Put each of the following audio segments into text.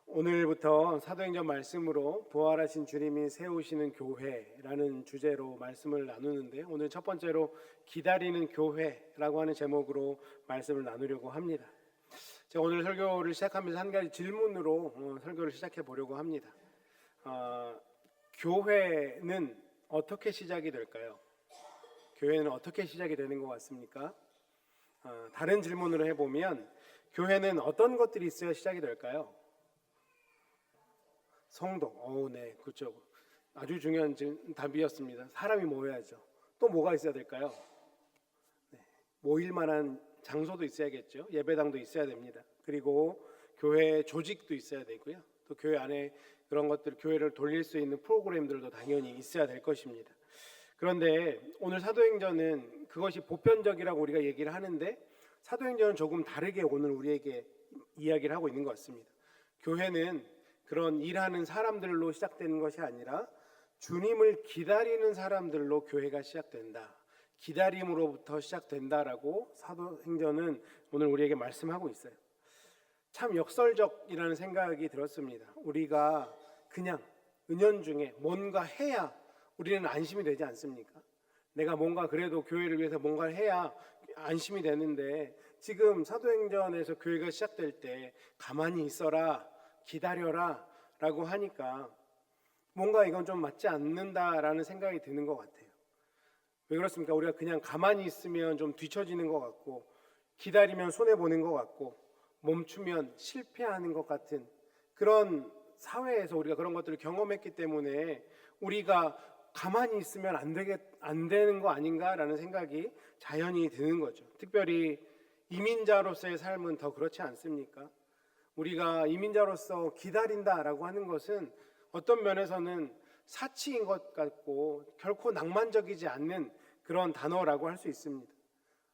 오늘부터 사도행전 말씀으로 부활하신 주님이 세우시는 교회라는 주제로 말씀을 나누는데, 오늘 첫 번째로 기다리는 교회라고 하는 제목으로 말씀을 나누려고 합니다. 제가 오늘 설교를 시작하면서 한 가지 질문으로 설교를 시작해 보려고 합니다. 교회는 어떻게 시작이 될까요? 교회는 어떻게 시작이 되는 것 같습니까? 다른 질문으로 해보면 교회는 어떤 것들이 있어야 시작이 될까요? 성도. 네, 그렇죠. 아주 중요한 답이었습니다. 사람이 모여야죠. 또 뭐가 있어야 될까요? 네, 모일 만한 장소도 있어야겠죠. 예배당도 있어야 됩니다. 그리고 교회 조직도 있어야 되고요. 또 교회 안에 그런 것들, 교회를 돌릴 수 있는 프로그램들도 당연히 있어야 될 것입니다. 그런데 오늘 사도행전은 그것이 보편적이라고 우리가 얘기를 하는데, 사도행전은 조금 다르게 오늘 우리에게 이야기를 하고 있는 것 같습니다. 교회는 그런 일하는 사람들로 시작되는 것이 아니라 주님을 기다리는 사람들로 교회가 시작된다. 기다림으로부터 시작된다라고 사도행전은 오늘 우리에게 말씀하고 있어요. 참 역설적이라는 생각이 들었습니다. 우리가 그냥 은연중에 뭔가 해야 우리는 안심이 되지 않습니까? 내가 뭔가 그래도 교회를 위해서 뭔가를 해야 안심이 되는데, 지금 사도행전에서 교회가 시작될 때 가만히 있어라, 기다려라 라고 하니까 뭔가 이건 좀 맞지 않는다라는 생각이 드는 것 같아요. 왜 그렇습니까? 우리가 그냥 가만히 있으면 좀 뒤처지는 것 같고, 기다리면 손해보는 것 같고, 멈추면 실패하는 것 같은 그런 사회에서 우리가 그런 것들을 경험했기 때문에 우리가 가만히 있으면 안 되는 거 아닌가라는 생각이 자연히 드는 거죠. 특별히 이민자로서의 삶은 더 그렇지 않습니까? 우리가 이민자로서 기다린다라고 하는 것은 어떤 면에서는 사치인 것 같고 결코 낭만적이지 않는 그런 단어라고 할 수 있습니다.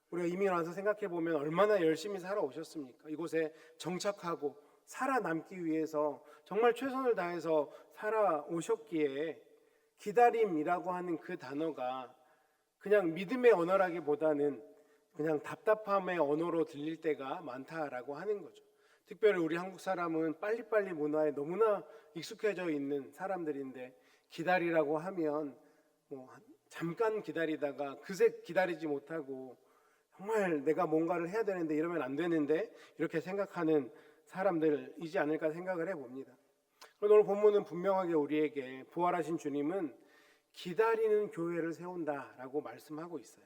우리가 이민 와서 생각해 보면 얼마나 열심히 살아오셨습니까? 이곳에 정착하고 살아남기 위해서 정말 최선을 다해서 살아오셨기에 기다림이라고 하는 그 단어가 그냥 믿음의 언어라기보다는 그냥 답답함의 언어로 들릴 때가 많다라고 하는 거죠. 특별히 우리 한국 사람은 빨리빨리 문화에 너무나 익숙해져 있는 사람들인데, 기다리라고 하면 잠깐 기다리다가 그새 기다리지 못하고 정말 내가 뭔가를 해야 되는데 이러면 안 되는데 이렇게 생각하는 사람들이지 않을까 생각을 해봅니다. 그런데 오늘 본문은 분명하게 우리에게 부활하신 주님은 기다리는 교회를 세운다라고 말씀하고 있어요.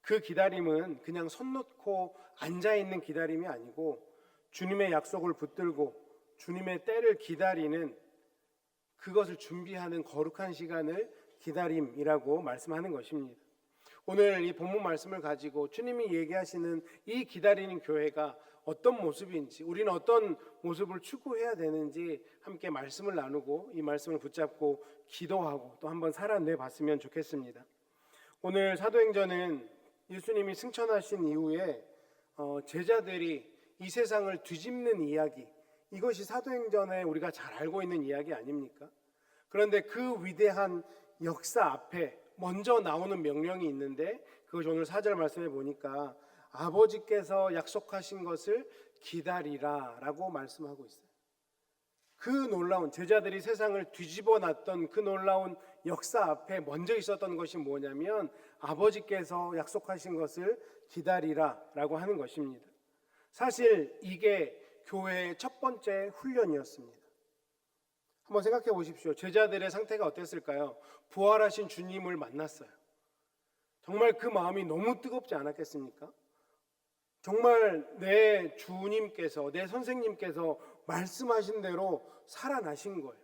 그 기다림은 그냥 손 놓고 앉아있는 기다림이 아니고 주님의 약속을 붙들고 주님의 때를 기다리는, 그것을 준비하는 거룩한 시간을 기다림이라고 말씀하는 것입니다. 오늘 이 본문 말씀을 가지고 주님이 얘기하시는 이 기다리는 교회가 어떤 모습인지, 우리는 어떤 모습을 추구해야 되는지 함께 말씀을 나누고 이 말씀을 붙잡고 기도하고 또 한번 살아내 봤으면 좋겠습니다. 오늘 사도행전은 예수님이 승천하신 이후에 제자들이 이 세상을 뒤집는 이야기, 이것이 사도행전에 우리가 잘 알고 있는 이야기 아닙니까? 그런데 그 위대한 역사 앞에 먼저 나오는 명령이 있는데, 그것이 오늘 4절 말씀해 보니까 아버지께서 약속하신 것을 기다리라 라고 말씀하고 있어요. 그 놀라운, 제자들이 세상을 뒤집어 놨던 그 놀라운 역사 앞에 먼저 있었던 것이 뭐냐면 아버지께서 약속하신 것을 기다리라 라고 하는 것입니다. 사실 이게 교회의 첫 번째 훈련이었습니다. 한번 생각해 보십시오. 제자들의 상태가 어땠을까요? 부활하신 주님을 만났어요. 정말 그 마음이 너무 뜨겁지 않았겠습니까? 정말 내 주님께서, 내 선생님께서 말씀하신 대로 살아나신 거예요.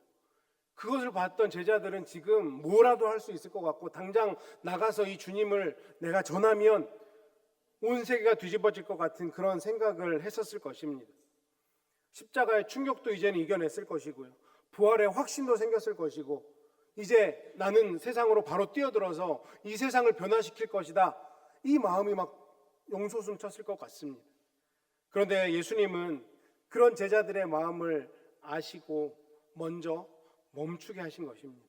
그것을 봤던 제자들은 지금 뭐라도 할 수 있을 것 같고, 당장 나가서 이 주님을 내가 전하면 온 세계가 뒤집어질 것 같은 그런 생각을 했었을 것입니다. 십자가의 충격도 이제는 이겨냈을 것이고요, 부활의 확신도 생겼을 것이고, 이제 나는 세상으로 바로 뛰어들어서 이 세상을 변화시킬 것이다, 이 마음이 막 용솟음 쳤을 것 같습니다. 그런데 예수님은 그런 제자들의 마음을 아시고 먼저 멈추게 하신 것입니다.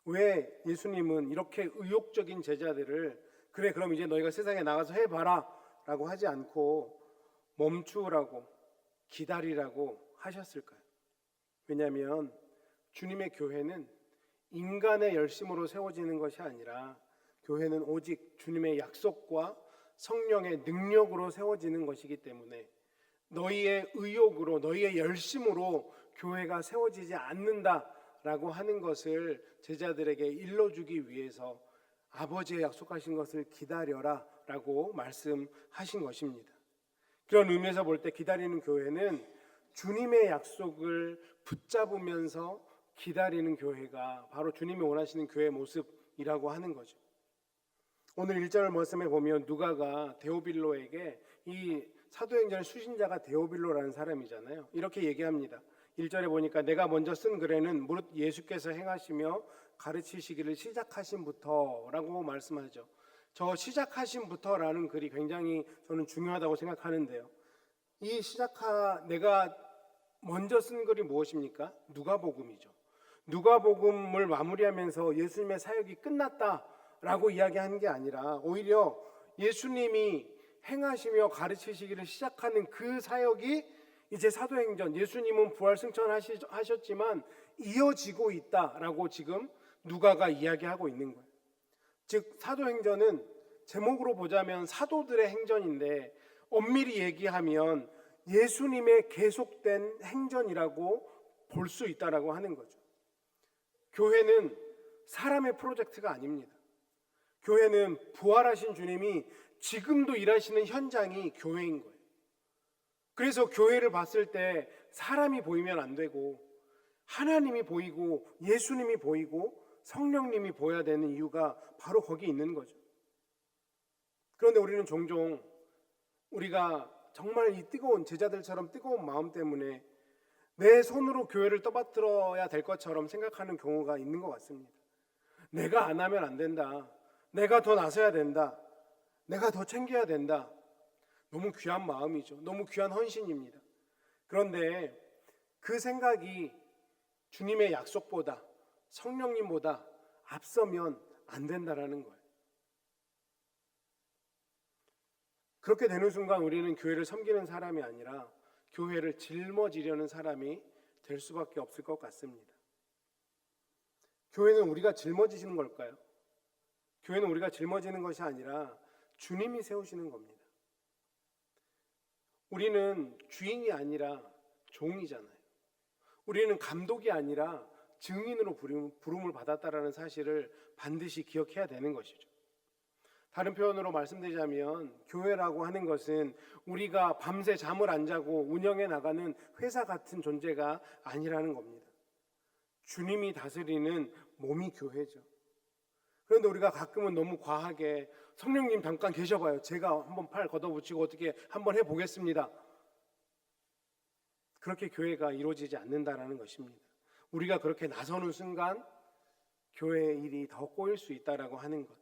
왜 예수님은 이렇게 의욕적인 제자들을 그래 그럼 이제 너희가 세상에 나가서 해봐라 라고 하지 않고 멈추라고 기다리라고 하셨을까요? 왜냐하면 주님의 교회는 인간의 열심으로 세워지는 것이 아니라 교회는 오직 주님의 약속과 성령의 능력으로 세워지는 것이기 때문에 너희의 의욕으로 너희의 열심으로 교회가 세워지지 않는다라고 하는 것을 제자들에게 일러주기 위해서 아버지의 약속하신 것을 기다려라 라고 말씀하신 것입니다. 그런 의미에서 볼 때 기다리는 교회는 주님의 약속을 붙잡으면서 기다리는 교회가 바로 주님이 원하시는 교회의 모습이라고 하는 거죠. 오늘 1절 말씀에 보면 누가가 데오빌로에게 이 사도행전의 수신자가 데오빌로라는 사람이잖아요. 이렇게 얘기합니다. 1절에 보니까 내가 먼저 쓴 글에는 무릇 예수께서 행하시며 가르치시기를 시작하신부터라고 말씀하죠. 저 시작하신부터라는 글이 굉장히 저는 중요하다고 생각하는데요. 내가 먼저 쓴 글이 무엇입니까? 누가복음이죠. 누가복음을 마무리하면서 예수님의 사역이 끝났다라고 이야기하는 게 아니라 오히려 예수님이 행하시며 가르치시기를 시작하는 그 사역이 이제 사도행전, 예수님은 부활 승천하셨지만 이어지고 있다라고 지금 누가가 이야기하고 있는 거예요. 즉 사도행전은 제목으로 보자면 사도들의 행전인데 엄밀히 얘기하면 예수님의 계속된 행전이라고 볼 수 있다라고 하는 거죠. 교회는 사람의 프로젝트가 아닙니다. 교회는 부활하신 주님이 지금도 일하시는 현장이 교회인 거예요. 그래서 교회를 봤을 때 사람이 보이면 안 되고 하나님이 보이고 예수님이 보이고 성령님이 보여야 되는 이유가 바로 거기 있는 거죠. 그런데 우리는 종종 우리가 정말 이 뜨거운 제자들처럼 뜨거운 마음 때문에 내 손으로 교회를 떠받들어야 될 것처럼 생각하는 경우가 있는 것 같습니다. 내가 안 하면 안 된다. 내가 더 나서야 된다. 내가 더 챙겨야 된다. 너무 귀한 마음이죠. 너무 귀한 헌신입니다. 그런데 그 생각이 주님의 약속보다 성령님보다 앞서면 안 된다라는 거예요. 그렇게 되는 순간 우리는 교회를 섬기는 사람이 아니라 교회를 짊어지려는 사람이 될 수밖에 없을 것 같습니다. 교회는 우리가 짊어지시는 걸까요? 교회는 우리가 짊어지는 것이 아니라 주님이 세우시는 겁니다. 우리는 주인이 아니라 종이잖아요. 우리는 감독이 아니라 증인으로 부름을 받았다라는 사실을 반드시 기억해야 되는 것이죠. 다른 표현으로 말씀드리자면 교회라고 하는 것은 우리가 밤새 잠을 안 자고 운영해 나가는 회사 같은 존재가 아니라는 겁니다. 주님이 다스리는 몸이 교회죠. 그런데 우리가 가끔은 너무 과하게 성령님 잠깐 계셔봐요. 제가 한번 팔 걷어붙이고 어떻게 한번 해보겠습니다. 그렇게 교회가 이루어지지 않는다라는 것입니다. 우리가 그렇게 나서는 순간 교회의 일이 더 꼬일 수 있다라고 하는 것.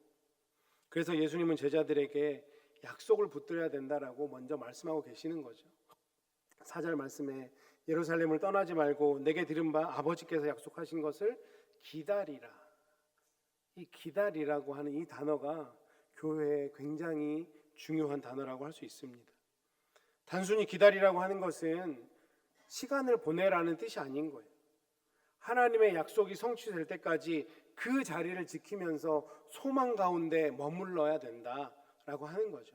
그래서 예수님은 제자들에게 약속을 붙들어야 된다라고 먼저 말씀하고 계시는 거죠. 4절 말씀에 예루살렘을 떠나지 말고 내게 들은 바 아버지께서 약속하신 것을 기다리라. 이 기다리라고 하는 이 단어가 교회에 굉장히 중요한 단어라고 할 수 있습니다. 단순히 기다리라고 하는 것은 시간을 보내라는 뜻이 아닌 거예요. 하나님의 약속이 성취될 때까지 그 자리를 지키면서 소망 가운데 머물러야 된다라고 하는 거죠.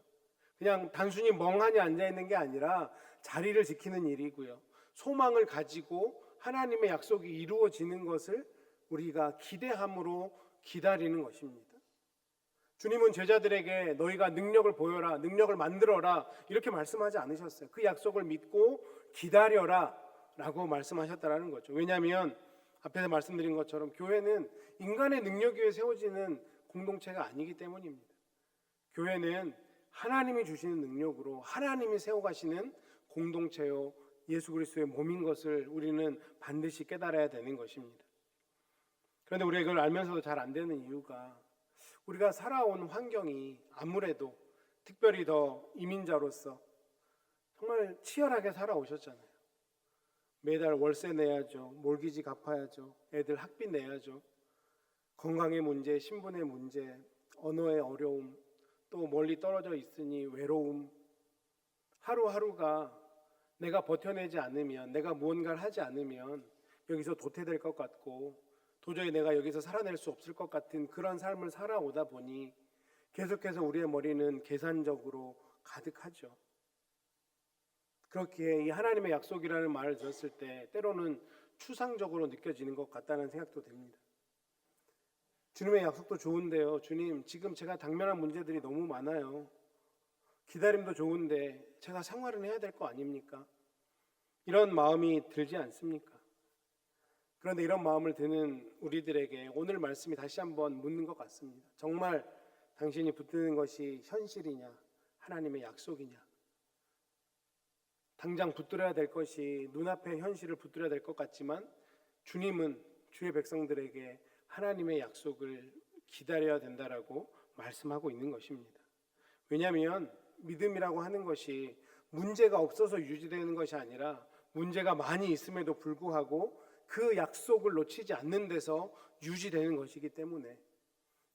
그냥 단순히 멍하니 앉아있는 게 아니라 자리를 지키는 일이고요. 소망을 가지고 하나님의 약속이 이루어지는 것을 우리가 기대함으로 기다리는 것입니다. 주님은 제자들에게 너희가 능력을 보여라, 능력을 만들어라 이렇게 말씀하지 않으셨어요. 그 약속을 믿고 기다려라 라고 말씀하셨다는 거죠. 왜냐하면 앞에서 말씀드린 것처럼 교회는 인간의 능력 위에 세워지는 공동체가 아니기 때문입니다. 교회는 하나님이 주시는 능력으로 하나님이 세워가시는 공동체요 예수 그리스도의 몸인 것을 우리는 반드시 깨달아야 되는 것입니다. 그런데 우리가 이걸 알면서도 잘 안 되는 이유가 우리가 살아온 환경이 아무래도 특별히 더 이민자로서 정말 치열하게 살아오셨잖아요. 매달 월세 내야죠. 몰기지 갚아야죠. 애들 학비 내야죠. 건강의 문제, 신분의 문제, 언어의 어려움, 또 멀리 떨어져 있으니 외로움. 하루하루가 내가 버텨내지 않으면, 내가 무언가를 하지 않으면 여기서 도태될 것 같고 도저히 내가 여기서 살아낼 수 없을 것 같은 그런 삶을 살아오다 보니 계속해서 우리의 머리는 계산적으로 가득하죠. 그렇기에 이 하나님의 약속이라는 말을 들었을 때 때로는 추상적으로 느껴지는 것 같다는 생각도 듭니다. 주님의 약속도 좋은데요. 주님, 지금 제가 당면한 문제들이 너무 많아요. 기다림도 좋은데 제가 생활은 해야 될 거 아닙니까? 이런 마음이 들지 않습니까? 그런데 이런 마음을 드는 우리들에게 오늘 말씀이 다시 한번 묻는 것 같습니다. 정말 당신이 붙드는 것이 현실이냐, 하나님의 약속이냐? 당장 붙들어야 될 것이 눈앞의 현실을 붙들어야 될 것 같지만 주님은 주의 백성들에게 하나님의 약속을 기다려야 된다라고 말씀하고 있는 것입니다. 왜냐하면 믿음이라고 하는 것이 문제가 없어서 유지되는 것이 아니라 문제가 많이 있음에도 불구하고 그 약속을 놓치지 않는 데서 유지되는 것이기 때문에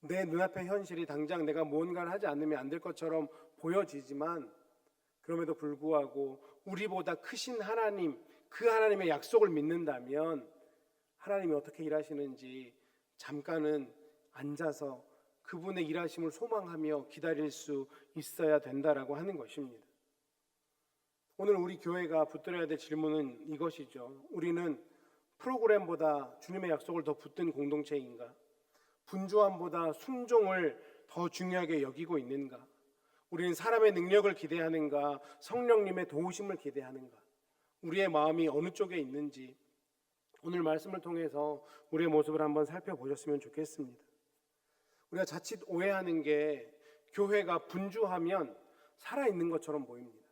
내 눈앞의 현실이 당장 내가 무언가를 하지 않으면 안 될 것처럼 보여지지만 그럼에도 불구하고 우리보다 크신 하나님, 그 하나님의 약속을 믿는다면 하나님이 어떻게 일하시는지 잠깐은 앉아서 그분의 일하심을 소망하며 기다릴 수 있어야 된다라고 하는 것입니다. 오늘 우리 교회가 붙들어야 될 질문은 이것이죠. 우리는 프로그램보다 주님의 약속을 더 붙든 공동체인가? 분주함보다 순종을 더 중요하게 여기고 있는가? 우리는 사람의 능력을 기대하는가? 성령님의 도우심을 기대하는가? 우리의 마음이 어느 쪽에 있는지 오늘 말씀을 통해서 우리의 모습을 한번 살펴보셨으면 좋겠습니다. 우리가 자칫 오해하는 게 교회가 분주하면 살아있는 것처럼 보입니다.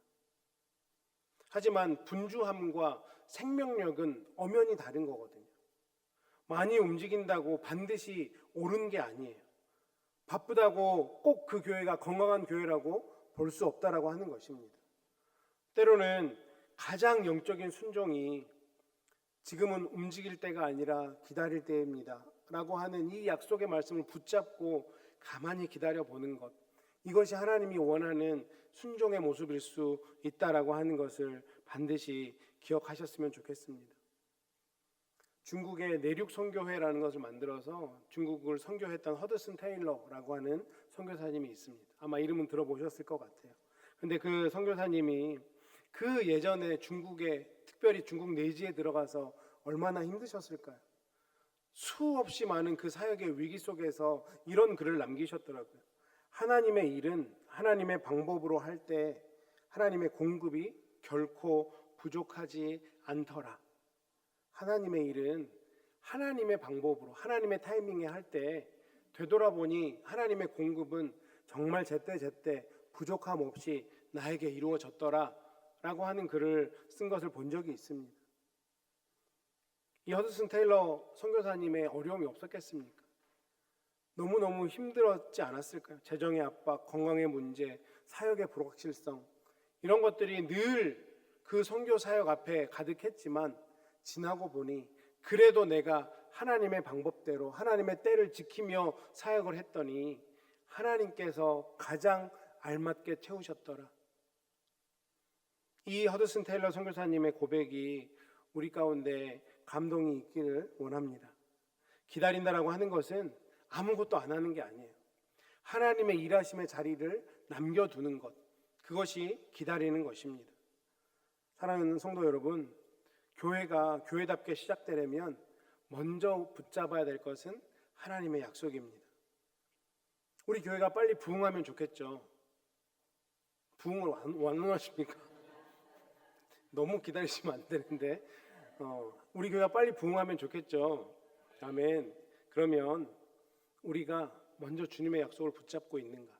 하지만 분주함과 생명력은 엄연히 다른 거거든요. 많이 움직인다고 반드시 옳은 게 아니에요. 바쁘다고 꼭 그 교회가 건강한 교회라고 볼 수 없다라고 하는 것입니다. 때로는 가장 영적인 순종이 지금은 움직일 때가 아니라 기다릴 때입니다 라고 하는 이 약속의 말씀을 붙잡고 가만히 기다려보는 것, 이것이 하나님이 원하는 순종의 모습일 수 있다라고 하는 것을 반드시 기억하셨으면 좋겠습니다. 중국의 내륙 선교회라는 것을 만들어서 중국을 선교했던 허드슨 테일러라고 하는 선교사님이 있습니다. 아마 이름은 들어보셨을 것 같아요. 근데 그 선교사님이 그 예전에 중국에, 특별히 중국 내지에 들어가서 얼마나 힘드셨을까요? 수없이 많은 그 사역의 위기 속에서 이런 글을 남기셨더라고요. 하나님의 일은 하나님의 방법으로 할 때 하나님의 공급이 결코 부족하지 않더라. 하나님의 일은 하나님의 방법으로, 하나님의 타이밍에 할 때 되돌아보니 하나님의 공급은 정말 제때 부족함 없이 나에게 이루어졌더라 라고 하는 글을 쓴 것을 본 적이 있습니다. 이 허드슨 테일러 선교사님의 어려움이 없었겠습니까? 너무너무 힘들었지 않았을까요? 재정의 압박, 건강의 문제, 사역의 불확실성, 이런 것들이 늘 그 선교 사역 앞에 가득했지만 지나고 보니 그래도 내가 하나님의 방법대로 하나님의 때를 지키며 사역을 했더니 하나님께서 가장 알맞게 채우셨더라. 이 허드슨 테일러 선교사님의 고백이 우리 가운데 감동이 있기를 원합니다. 기다린다라고 하는 것은 아무것도 안 하는 게 아니에요. 하나님의 일하심의 자리를 남겨두는 것, 그것이 기다리는 것입니다. 사랑하는 성도 여러분, 교회가 교회답게 시작되려면 먼저 붙잡아야 될 것은 하나님의 약속입니다. 우리 교회가 빨리 부흥하면 좋겠죠. 부흥을 완능하십니까? 너무 기다리시면 안 되는데 우리 교회가 빨리 부흥하면 좋겠죠. 아멘. 그러면 우리가 먼저 주님의 약속을 붙잡고 있는가?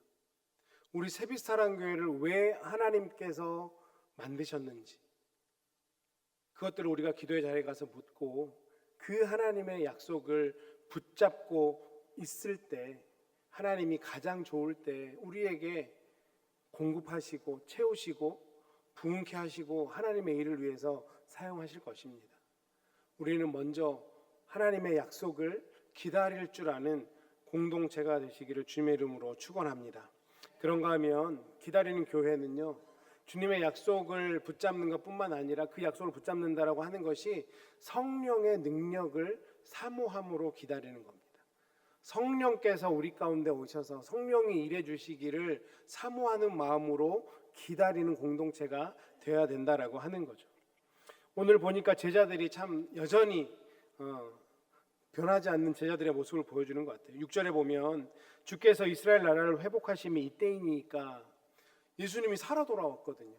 우리 세빛사랑교회를 왜 하나님께서 만드셨는지 그것들을 우리가 기도의 자리에 가서 묻고 그 하나님의 약속을 붙잡고 있을 때 하나님이 가장 좋을 때 우리에게 공급하시고 채우시고 부흥케 하시고 하나님의 일을 위해서 사용하실 것입니다. 우리는 먼저 하나님의 약속을 기다릴 줄 아는 공동체가 되시기를 주님의 이름으로 축원합니다. 그런가 하면 기다리는 교회는요, 주님의 약속을 붙잡는 것뿐만 아니라 그 약속을 붙잡는다라고 하는 것이 성령의 능력을 사모함으로 기다리는 겁니다. 성령께서 우리 가운데 오셔서 성령이 일해 주시기를 사모하는 마음으로 기다리는 공동체가 되어야 된다라고 하는 거죠. 오늘 보니까 제자들이 참 여전히 변하지 않는 제자들의 모습을 보여주는 것 같아요. 6절에 보면 주께서 이스라엘 나라를 회복하심이 이때이니까, 예수님이 살아 돌아왔거든요.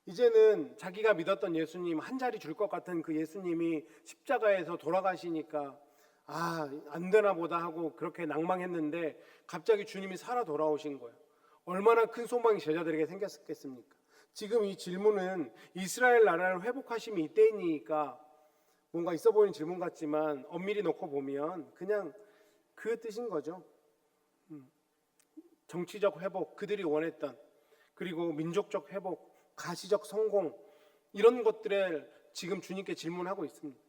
이제는 자기가 믿었던 예수님, 한 자리 줄 것 같은 그 예수님이 십자가에서 돌아가시니까 안 되나 보다 하고 그렇게 낭망했는데 갑자기 주님이 살아 돌아오신 거예요. 얼마나 큰 소망이 제자들에게 생겼겠습니까? 지금 이 질문은 이스라엘 나라를 회복하심이 이때이니까 뭔가 있어 보이는 질문 같지만 엄밀히 놓고 보면 그냥 그 뜻인 거죠. 정치적 회복, 그들이 원했던, 그리고 민족적 회복, 가시적 성공, 이런 것들을 지금 주님께 질문하고 있습니다.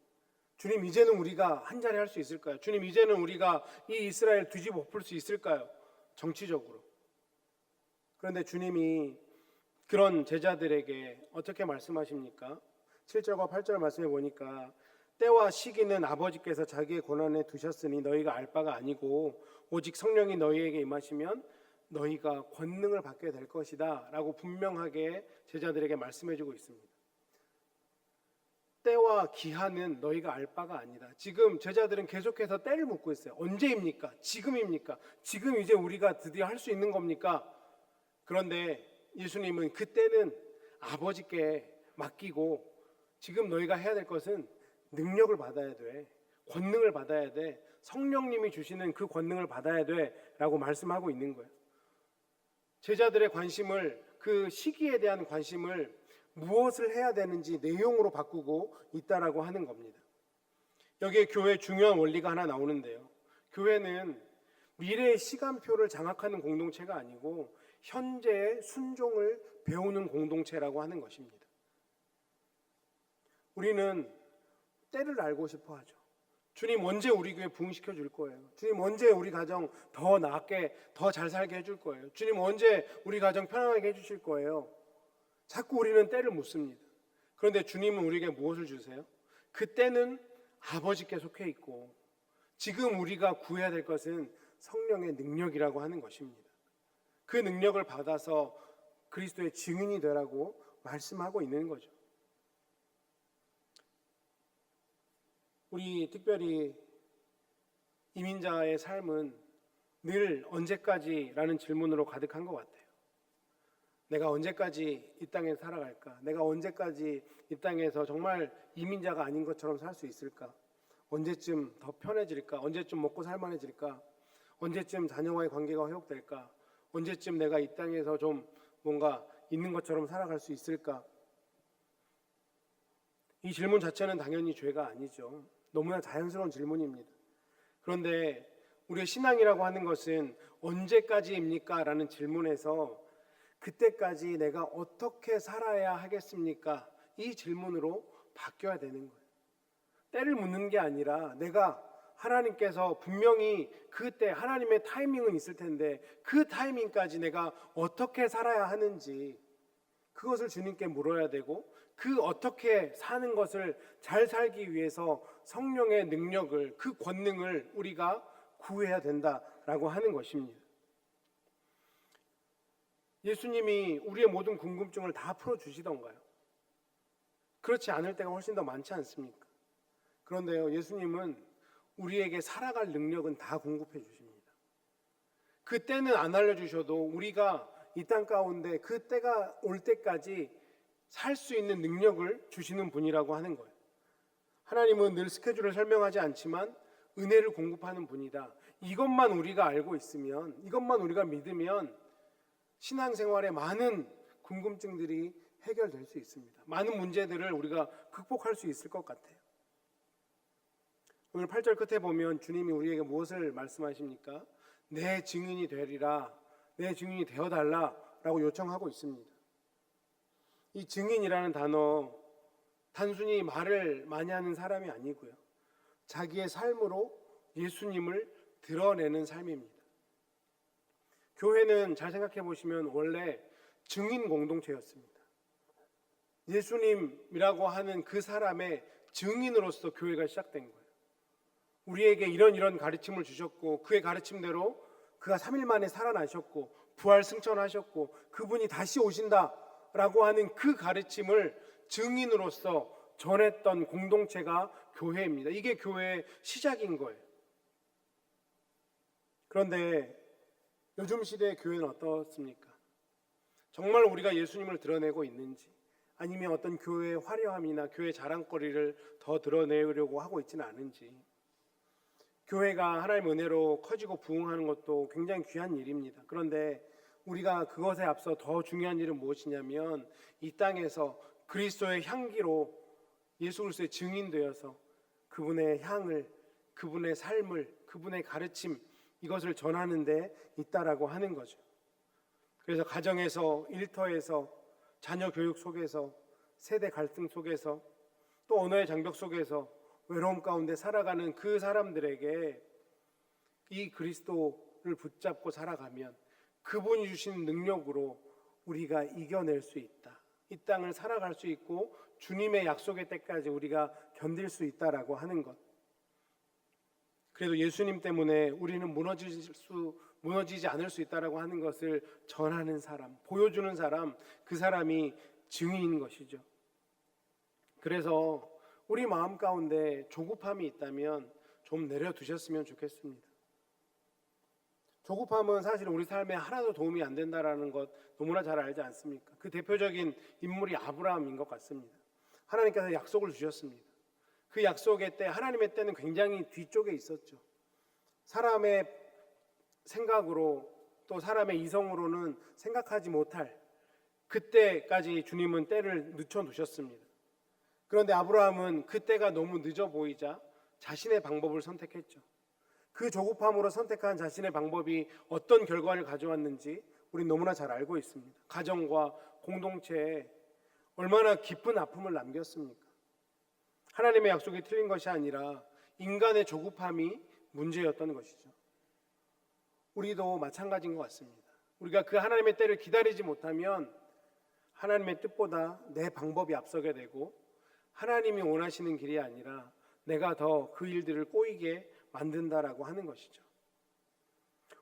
주님, 이제는 우리가 한 자리 할 수 있을까요? 주님, 이제는 우리가 이 이스라엘 뒤집어 엎을 수 있을까요? 정치적으로. 그런데 주님이 그런 제자들에게 어떻게 말씀하십니까? 7절과 8절 말씀해 보니까 때와 시기는 아버지께서 자기의 권한에 두셨으니 너희가 알 바가 아니고 오직 성령이 너희에게 임하시면 너희가 권능을 받게 될 것이다 라고 분명하게 제자들에게 말씀해 주고 있습니다. 때와 기한은 너희가 알 바가 아니다. 지금 제자들은 계속해서 때를 묻고 있어요. 언제입니까? 지금입니까? 지금 이제 우리가 드디어 할 수 있는 겁니까? 그런데 예수님은 그때는 아버지께 맡기고 지금 너희가 해야 될 것은 능력을 받아야 돼. 권능을 받아야 돼. 성령님이 주시는 그 권능을 받아야 돼 라고 말씀하고 있는 거예요. 제자들의 관심을, 그 시기에 대한 관심을 무엇을 해야 되는지 내용으로 바꾸고 있다라고 하는 겁니다. 여기에 교회의 중요한 원리가 하나 나오는데요. 교회는 미래의 시간표를 장악하는 공동체가 아니고 현재의 순종을 배우는 공동체라고 하는 것입니다. 우리는 때를 알고 싶어 하죠. 주님 언제 우리 교회 부흥시켜 줄 거예요? 주님 언제 우리 가정 더 낫게, 더 잘 살게 해줄 거예요? 주님 언제 우리 가정 편안하게 해주실 거예요? 자꾸 우리는 때를 묻습니다. 그런데 주님은 우리에게 무엇을 주세요? 그 때는 아버지께 속해 있고 지금 우리가 구해야 될 것은 성령의 능력이라고 하는 것입니다. 그 능력을 받아서 그리스도의 증인이 되라고 말씀하고 있는 거죠. 우리 특별히 이민자의 삶은 늘 언제까지라는 질문으로 가득한 것 같아요. 내가 언제까지 이 땅에 살아갈까? 내가 언제까지 이 땅에서 정말 이민자가 아닌 것처럼 살 수 있을까? 언제쯤 더 편해질까? 언제쯤 먹고 살만해질까? 언제쯤 자녀와의 관계가 회복될까? 언제쯤 내가 이 땅에서 좀 뭔가 있는 것처럼 살아갈 수 있을까? 이 질문 자체는 당연히 죄가 아니죠. 너무나 자연스러운 질문입니다. 그런데 우리의 신앙이라고 하는 것은 언제까지입니까? 라는 질문에서 그때까지 내가 어떻게 살아야 하겠습니까? 이 질문으로 바뀌어야 되는 거예요. 때를 묻는 게 아니라 내가 하나님께서 분명히 그때 하나님의 타이밍은 있을 텐데 그 타이밍까지 내가 어떻게 살아야 하는지 그것을 주님께 물어야 되고 그 어떻게 사는 것을 잘 살기 위해서 성령의 능력을, 그 권능을 우리가 구해야 된다라고 하는 것입니다. 예수님이 우리의 모든 궁금증을 다 풀어주시던가요? 그렇지 않을 때가 훨씬 더 많지 않습니까? 그런데요, 예수님은 우리에게 살아갈 능력은 다 공급해 주십니다. 그 때는 안 알려주셔도 우리가 이 땅 가운데 그 때가 올 때까지 살 수 있는 능력을 주시는 분이라고 하는 거예요. 하나님은 늘 스케줄을 설명하지 않지만 은혜를 공급하는 분이다. 이것만 우리가 알고 있으면, 이것만 우리가 믿으면 신앙생활에 많은 궁금증들이 해결될 수 있습니다. 많은 문제들을 우리가 극복할 수 있을 것 같아요. 오늘 8절 끝에 보면 주님이 우리에게 무엇을 말씀하십니까? 내 증인이 되리라, 내 증인이 되어달라 라고 요청하고 있습니다. 이 증인이라는 단어 단순히 말을 많이 하는 사람이 아니고요. 자기의 삶으로 예수님을 드러내는 삶입니다. 교회는 잘 생각해 보시면 원래 증인 공동체였습니다. 예수님이라고 하는 그 사람의 증인으로서 교회가 시작된 거예요. 우리에게 이런 가르침을 주셨고 그의 가르침대로 그가 3일 만에 살아나셨고 부활 승천하셨고 그분이 다시 오신다라고 하는 그 가르침을 증인으로서 전했던 공동체가 교회입니다. 이게 교회의 시작인 거예요. 그런데 요즘 시대의 교회는 어떻습니까? 정말 우리가 예수님을 드러내고 있는지, 아니면 어떤 교회의 화려함이나 교회의 자랑거리를 더 드러내려고 하고 있지는 않은지. 교회가 하나님의 은혜로 커지고 부흥하는 것도 굉장히 귀한 일입니다. 그런데 우리가 그것에 앞서 더 중요한 일은 무엇이냐면 이 땅에서 그리스도의 향기로 예수 그리스도의 증인되어서 그분의 향을, 그분의 삶을, 그분의 가르침, 이것을 전하는 데 있다라고 하는 거죠. 그래서 가정에서, 일터에서, 자녀 교육 속에서, 세대 갈등 속에서, 또 언어의 장벽 속에서 외로움 가운데 살아가는 그 사람들에게 이 그리스도를 붙잡고 살아가면 그분이 주신 능력으로 우리가 이겨낼 수 있다. 이 땅을 살아갈 수 있고 주님의 약속의 때까지 우리가 견딜 수 있다라고 하는 것. 그래도 예수님 때문에 우리는 무너지지 않을 수 있다라고 하는 것을 전하는 사람, 보여주는 사람, 그 사람이 증인인 것이죠. 그래서 우리 마음 가운데 조급함이 있다면 좀 내려두셨으면 좋겠습니다. 조급함은 사실 우리 삶에 하나도 도움이 안 된다라는 것 너무나 잘 알지 않습니까? 그 대표적인 인물이 아브라함인 것 같습니다. 하나님께서 약속을 주셨습니다. 그 약속의 때, 하나님의 때는 굉장히 뒤쪽에 있었죠. 사람의 생각으로, 또 사람의 이성으로는 생각하지 못할 그때까지 주님은 때를 늦춰두셨습니다. 그런데 아브라함은 그때가 너무 늦어 보이자 자신의 방법을 선택했죠. 그 조급함으로 선택한 자신의 방법이 어떤 결과를 가져왔는지 우린 너무나 잘 알고 있습니다. 가정과 공동체에 얼마나 깊은 아픔을 남겼습니까? 하나님의 약속이 틀린 것이 아니라 인간의 조급함이 문제였던 것이죠. 우리도 마찬가지인 것 같습니다. 우리가 그 하나님의 때를 기다리지 못하면 하나님의 뜻보다 내 방법이 앞서게 되고 하나님이 원하시는 길이 아니라 내가 더 그 일들을 꼬이게 만든다라고 하는 것이죠.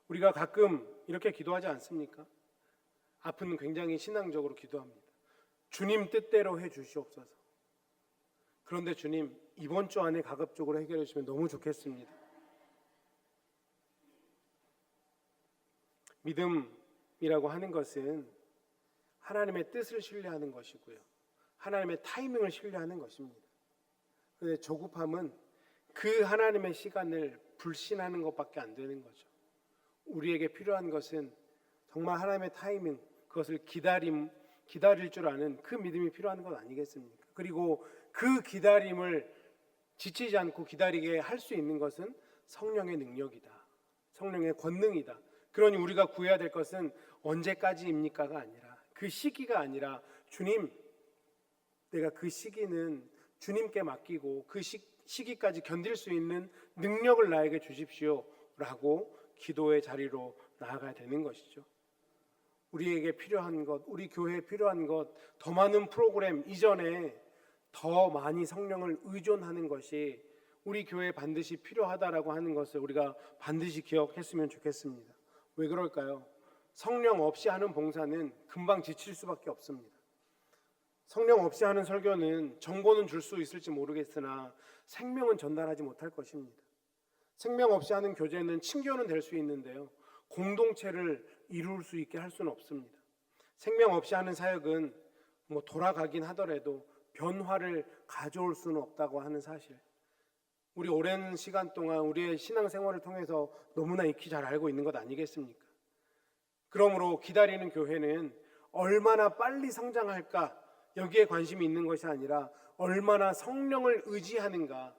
우리가 가끔 이렇게 기도하지 않습니까? 앞은 굉장히 신앙적으로 기도합니다. 주님 뜻대로 해 주시옵소서. 그런데 주님, 이번 주 안에 가급적으로 해결해 주시면 너무 좋겠습니다. 믿음이라고 하는 것은 하나님의 뜻을 신뢰하는 것이고요. 하나님의 타이밍을 신뢰하는 것입니다. 그런데 조급함은 그 하나님의 시간을 불신하는 것밖에 안 되는 거죠. 우리에게 필요한 것은 정말 하나님의 타이밍, 그것을 기다릴 줄 아는 그 믿음이 필요한 것 아니겠습니까? 그리고 그 기다림을 지치지 않고 기다리게 할 수 있는 것은 성령의 능력이다. 성령의 권능이다. 그러니 우리가 구해야 될 것은 언제까지입니까가 아니라, 그 시기가 아니라, 주님, 내가 그 시기는 주님께 맡기고 그 시기까지 견딜 수 있는 능력을 나에게 주십시오 라고 기도의 자리로 나아가야 되는 것이죠. 우리에게 필요한 것, 우리 교회에 필요한 것, 더 많은 프로그램 이전에 더 많이 성령을 의존하는 것이 우리 교회에 반드시 필요하다라고 하는 것을 우리가 반드시 기억했으면 좋겠습니다. 왜 그럴까요? 성령 없이 하는 봉사는 금방 지칠 수밖에 없습니다. 성령 없이 하는 설교는 정보는 줄 수 있을지 모르겠으나 생명은 전달하지 못할 것입니다. 생명 없이 하는 교제는 친교는 될 수 있는데요, 공동체를 이룰 수 있게 할 수는 없습니다. 생명 없이 하는 사역은 돌아가긴 하더라도 변화를 가져올 수는 없다고 하는 사실, 우리 오랜 시간 동안 우리의 신앙생활을 통해서 너무나 익히 잘 알고 있는 것 아니겠습니까? 그러므로 기다리는 교회는 얼마나 빨리 성장할까 여기에 관심이 있는 것이 아니라 얼마나 성령을 의지하는가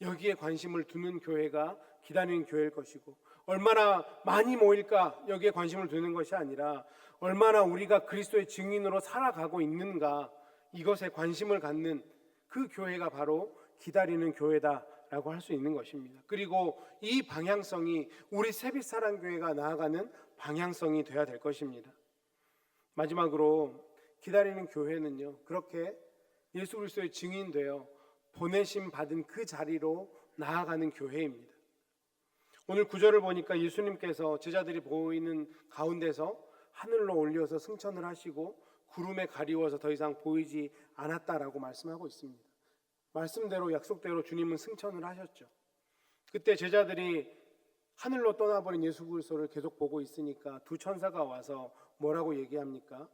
여기에 관심을 두는 교회가 기다리는 교회일 것이고, 얼마나 많이 모일까 여기에 관심을 두는 것이 아니라 얼마나 우리가 그리스도의 증인으로 살아가고 있는가, 이것에 관심을 갖는 그 교회가 바로 기다리는 교회다라고 할 수 있는 것입니다. 그리고 이 방향성이 우리 새빛사랑교회가 나아가는 방향성이 되어야 될 것입니다. 마지막으로 기다리는 교회는요, 그렇게 예수 그리스도의 증인되어 보내심 받은 그 자리로 나아가는 교회입니다. 오늘 구절을 보니까 예수님께서 제자들이 보이는 가운데서 하늘로 올려서 승천을 하시고 구름에 가리워서 더 이상 보이지 않았다라고 말씀하고 있습니다. 말씀대로 약속대로 주님은 승천을 하셨죠. 그때 제자들이 하늘로 떠나버린 예수 그리스도를 계속 보고 있으니까 두 천사가 와서 뭐라고 얘기합니까?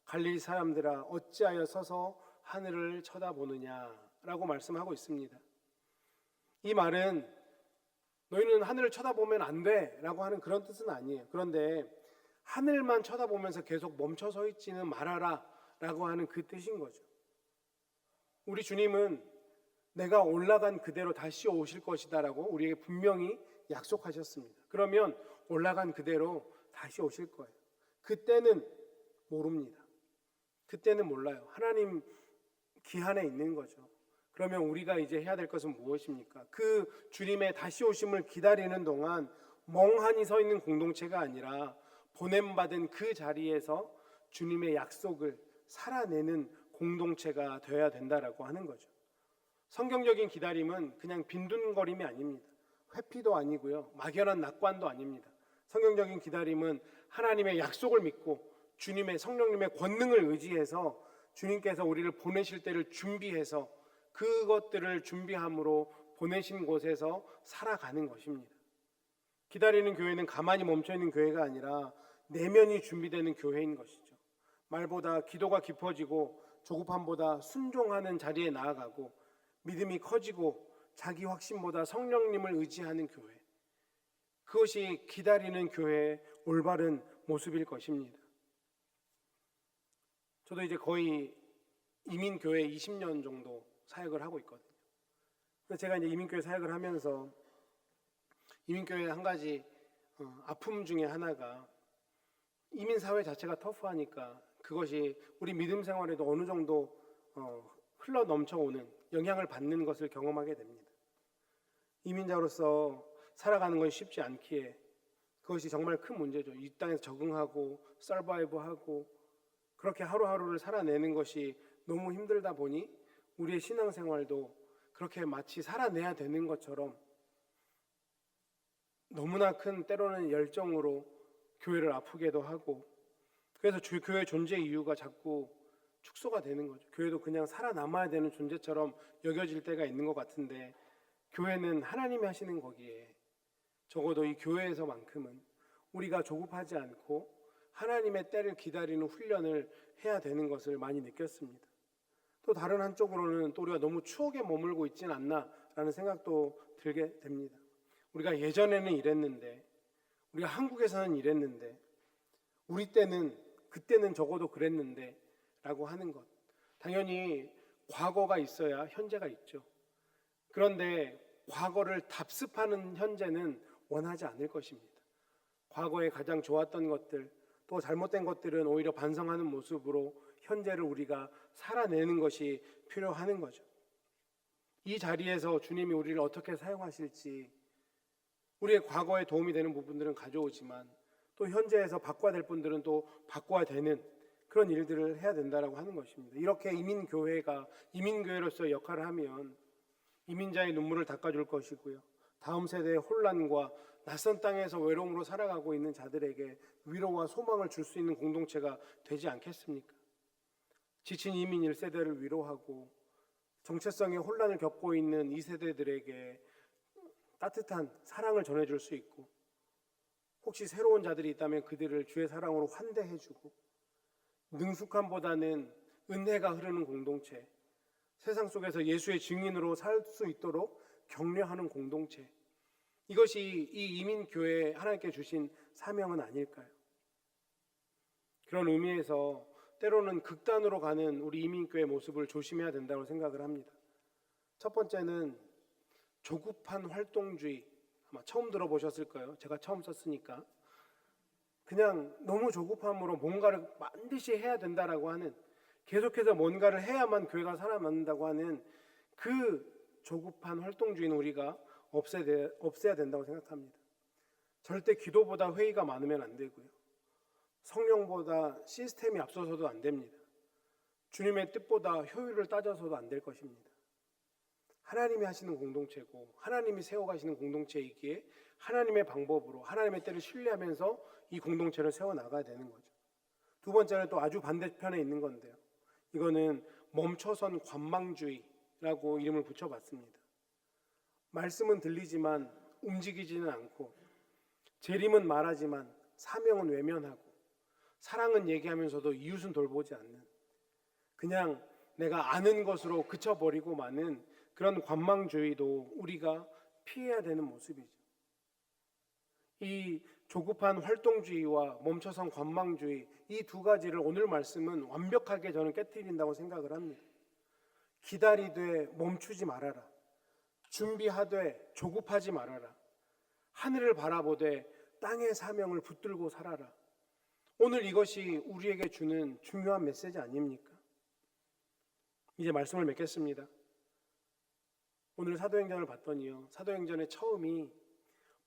갈릴리 사람들아 어찌하여 서서 하늘을 쳐다보느냐라고 말씀하고 있습니다. 이 말은 너희는 하늘을 쳐다보면 안 돼라고 하는 그런 뜻은 아니에요. 그런데 하늘만 쳐다보면서 계속 멈춰 서 있지는 말아라 라고 하는 그 뜻인 거죠. 우리 주님은 내가 올라간 그대로 다시 오실 것이다 라고 우리에게 분명히 약속하셨습니다. 그러면 올라간 그대로 다시 오실 거예요. 그때는 모릅니다. 그때는 몰라요. 하나님 기한에 있는 거죠. 그러면 우리가 이제 해야 될 것은 무엇입니까? 그 주님의 다시 오심을 기다리는 동안 멍하니 서 있는 공동체가 아니라 보냄받은 그 자리에서 주님의 약속을 살아내는 공동체가 되어야 된다라고 하는 거죠. 성경적인 기다림은 그냥 빈둥거림이 아닙니다. 회피도 아니고요, 막연한 낙관도 아닙니다. 성경적인 기다림은 하나님의 약속을 믿고 주님의 성령님의 권능을 의지해서 주님께서 우리를 보내실 때를 준비해서 그것들을 준비함으로 보내신 곳에서 살아가는 것입니다. 기다리는 교회는 가만히 멈춰있는 교회가 아니라 내면이 준비되는 교회인 것이죠. 말보다 기도가 깊어지고 조급함보다 순종하는 자리에 나아가고 믿음이 커지고 자기 확신보다 성령님을 의지하는 교회, 그것이 기다리는 교회의 올바른 모습일 것입니다. 저도 이제 거의 이민교회 20년 정도 사역을 하고 있거든요. 제가 이제 이민교회 사역을 하면서 이민교회 한 가지 아픔 중에 하나가 이민사회 자체가 터프하니까 그것이 우리 믿음 생활에도 어느 정도 흘러 넘쳐오는 영향을 받는 것을 경험하게 됩니다. 이민자로서 살아가는 것이 쉽지 않기에 그것이 정말 큰 문제죠. 이 땅에서 적응하고 서바이브하고 그렇게 하루하루를 살아내는 것이 너무 힘들다 보니 우리의 신앙생활도 그렇게 마치 살아내야 되는 것처럼 너무나 큰 때로는 열정으로 교회를 아프게도 하고, 그래서 교회 존재 이유가 자꾸 축소가 되는 거죠. 교회도 그냥 살아남아야 되는 존재처럼 여겨질 때가 있는 것 같은데, 교회는 하나님이 하시는 거기에 적어도 이 교회에서만큼은 우리가 조급하지 않고 하나님의 때를 기다리는 훈련을 해야 되는 것을 많이 느꼈습니다. 또 다른 한쪽으로는 또 우리가 너무 추억에 머물고 있지는 않나라는 생각도 들게 됩니다. 우리가 예전에는 이랬는데, 우리가 한국에서는 이랬는데, 우리 때는 그때는 적어도 그랬는데 라고 하는 것, 당연히 과거가 있어야 현재가 있죠. 그런데 과거를 답습하는 현재는 원하지 않을 것입니다. 과거에 가장 좋았던 것들, 또 잘못된 것들은 오히려 반성하는 모습으로 현재를 우리가 살아내는 것이 필요한 거죠. 이 자리에서 주님이 우리를 어떻게 사용하실지, 우리의 과거에 도움이 되는 부분들은 가져오지만 또 현재에서 바꿔야 될 분들은 또 바꿔야 되는 그런 일들을 해야 된다라고 하는 것입니다. 이렇게 이민교회가 이민교회로서 역할을 하면 이민자의 눈물을 닦아줄 것이고요, 다음 세대의 혼란과 낯선 땅에서 외로움으로 살아가고 있는 자들에게 위로와 소망을 줄 수 있는 공동체가 되지 않겠습니까? 지친 이민 1세대를 위로하고 정체성의 혼란을 겪고 있는 2세대들에게 따뜻한 사랑을 전해줄 수 있고, 혹시 새로운 자들이 있다면 그들을 주의 사랑으로 환대해주고, 능숙함보다는 은혜가 흐르는 공동체, 세상 속에서 예수의 증인으로 살 수 있도록 격려하는 공동체, 이것이 이 이민교회에 하나님께 주신 사명은 아닐까요? 그런 의미에서 때로는 극단으로 가는 우리 이민교회의 모습을 조심해야 된다고 생각을 합니다. 첫 번째는 조급한 활동주의, 아마 처음 들어보셨을 거예요. 제가 처음 썼으니까. 그냥 너무 조급함으로 뭔가를 반드시 해야 된다라고 하는, 계속해서 뭔가를 해야만 교회가 살아남는다고 하는 그 조급한 활동주의는 우리가 없애야 된다고 생각합니다. 절대 기도보다 회의가 많으면 안 되고요. 성령보다 시스템이 앞서서도 안 됩니다. 주님의 뜻보다 효율을 따져서도 안 될 것입니다. 하나님이 하시는 공동체고 하나님이 세워가시는 공동체이기에 하나님의 방법으로 하나님의 때를 신뢰하면서 이 공동체를 세워나가야 되는 거죠. 두 번째는 또 아주 반대편에 있는 건데요. 이거는 멈춰선 관망주의라고 이름을 붙여봤습니다. 말씀은 들리지만 움직이지는 않고, 재림은 말하지만 사명은 외면하고, 사랑은 얘기하면서도 이웃은 돌보지 않는, 그냥 내가 아는 것으로 그쳐버리고 마는 그런 관망주의도 우리가 피해야 되는 모습이죠. 이 조급한 활동주의와 멈춰선 관망주의, 이 두 가지를 오늘 말씀은 완벽하게 저는 깨트린다고 생각을 합니다. 기다리되 멈추지 말아라. 준비하되 조급하지 말아라. 하늘을 바라보되 땅의 사명을 붙들고 살아라. 오늘 이것이 우리에게 주는 중요한 메시지 아닙니까? 이제 말씀을 맺겠습니다. 오늘 사도행전을 봤더니요, 사도행전의 처음이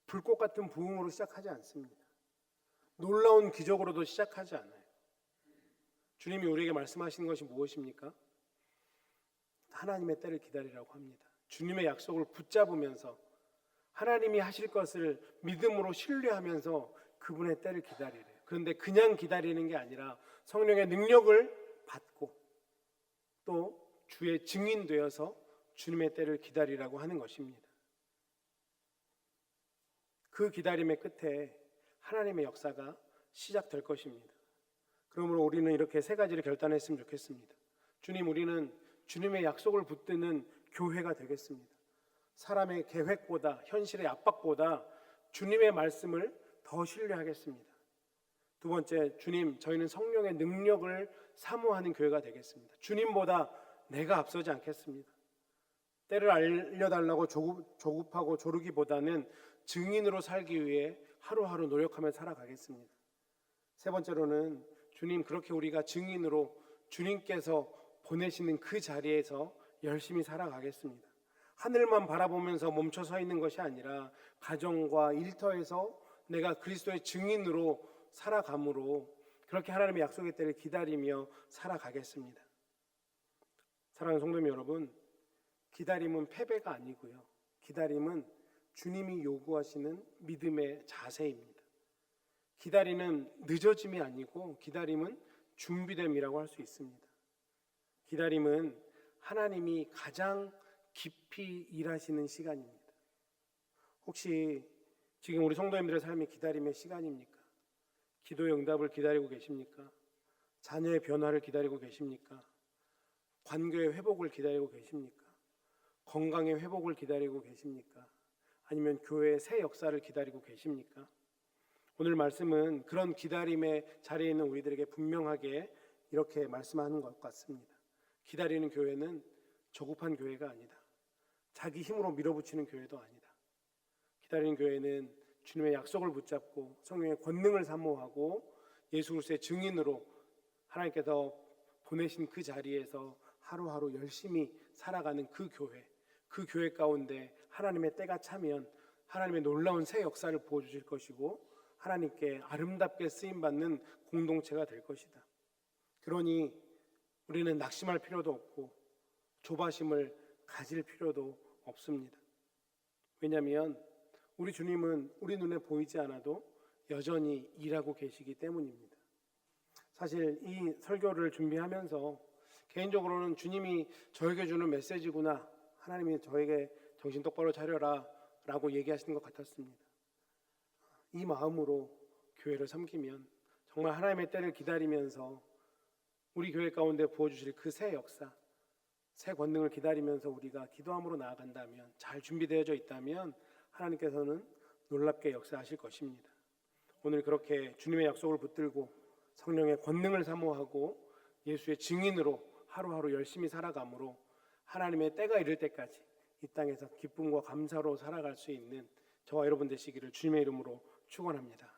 불꽃 같은 부흥으로 시작하지 않습니다. 놀라운 기적으로도 시작하지 않아요. 주님이 우리에게 말씀하시는 것이 무엇입니까? 하나님의 때를 기다리라고 합니다. 주님의 약속을 붙잡으면서 하나님이 하실 것을 믿음으로 신뢰하면서 그분의 때를 기다리래요. 그런데 그냥 기다리는 게 아니라 성령의 능력을 받고 또 주의 증인 되어서 주님의 때를 기다리라고 하는 것입니다. 그 기다림의 끝에 하나님의 역사가 시작될 것입니다. 그러므로 우리는 이렇게 세 가지를 결단했으면 좋겠습니다. 주님, 우리는 주님의 약속을 붙드는 교회가 되겠습니다. 사람의 계획보다, 현실의 압박보다 주님의 말씀을 더 신뢰하겠습니다. 두 번째, 주님, 저희는 성령의 능력을 사모하는 교회가 되겠습니다. 주님보다 내가 앞서지 않겠습니다. 때를 알려달라고 조급하고 조르기보다는 증인으로 살기 위해 하루하루 노력하며 살아가겠습니다. 세 번째로는 주님, 그렇게 우리가 증인으로 주님께서 보내시는 그 자리에서 열심히 살아가겠습니다. 하늘만 바라보면서 멈춰 서 있는 것이 아니라 가정과 일터에서 내가 그리스도의 증인으로 살아감으로 그렇게 하나님의 약속의 때를 기다리며 살아가겠습니다. 사랑하는 성도님 여러분, 기다림은 패배가 아니고요, 기다림은 주님이 요구하시는 믿음의 자세입니다. 기다리는 늦어짐이 아니고 기다림은 준비됨이라고 할 수 있습니다. 기다림은 하나님이 가장 깊이 일하시는 시간입니다. 혹시 지금 우리 성도님들의 삶이 기다림의 시간입니까? 기도의 응답을 기다리고 계십니까? 자녀의 변화를 기다리고 계십니까? 관계의 회복을 기다리고 계십니까? 건강의 회복을 기다리고 계십니까? 아니면 교회의 새 역사를 기다리고 계십니까? 오늘 말씀은 그런 기다림의 자리에 있는 우리들에게 분명하게 이렇게 말씀하는 것 같습니다. 기다리는 교회는 조급한 교회가 아니다. 자기 힘으로 밀어붙이는 교회도 아니다. 기다리는 교회는 주님의 약속을 붙잡고 성령의 권능을 사모하고 예수 그리스도의 증인으로 하나님께서 보내신 그 자리에서 하루하루 열심히 살아가는 그 교회 가운데 하나님의 때가 차면 하나님의 놀라운 새 역사를 부어주실 것이고 하나님께 아름답게 쓰임받는 공동체가 될 것이다. 그러니 우리는 낙심할 필요도 없고 조바심을 가질 필요도 없습니다. 왜냐하면 우리 주님은 우리 눈에 보이지 않아도 여전히 일하고 계시기 때문입니다. 사실 이 설교를 준비하면서 개인적으로는 주님이 저에게 주는 메시지구나, 하나님이 저에게 정신 똑바로 차려라 라고 얘기하시는 것 같았습니다. 이 마음으로 교회를 섬기면 정말 하나님의 때를 기다리면서 우리 교회 가운데 부어주실 그 새 역사, 새 권능을 기다리면서 우리가 기도함으로 나아간다면, 잘 준비되어져 있다면 하나님께서는 놀랍게 역사하실 것입니다. 오늘 그렇게 주님의 약속을 붙들고 성령의 권능을 사모하고 예수의 증인으로 하루하루 열심히 살아감으로 하나님의 때가 이를 때까지 이 땅에서 기쁨과 감사로 살아갈 수 있는 저와 여러분 되시기를 주님의 이름으로 축원합니다.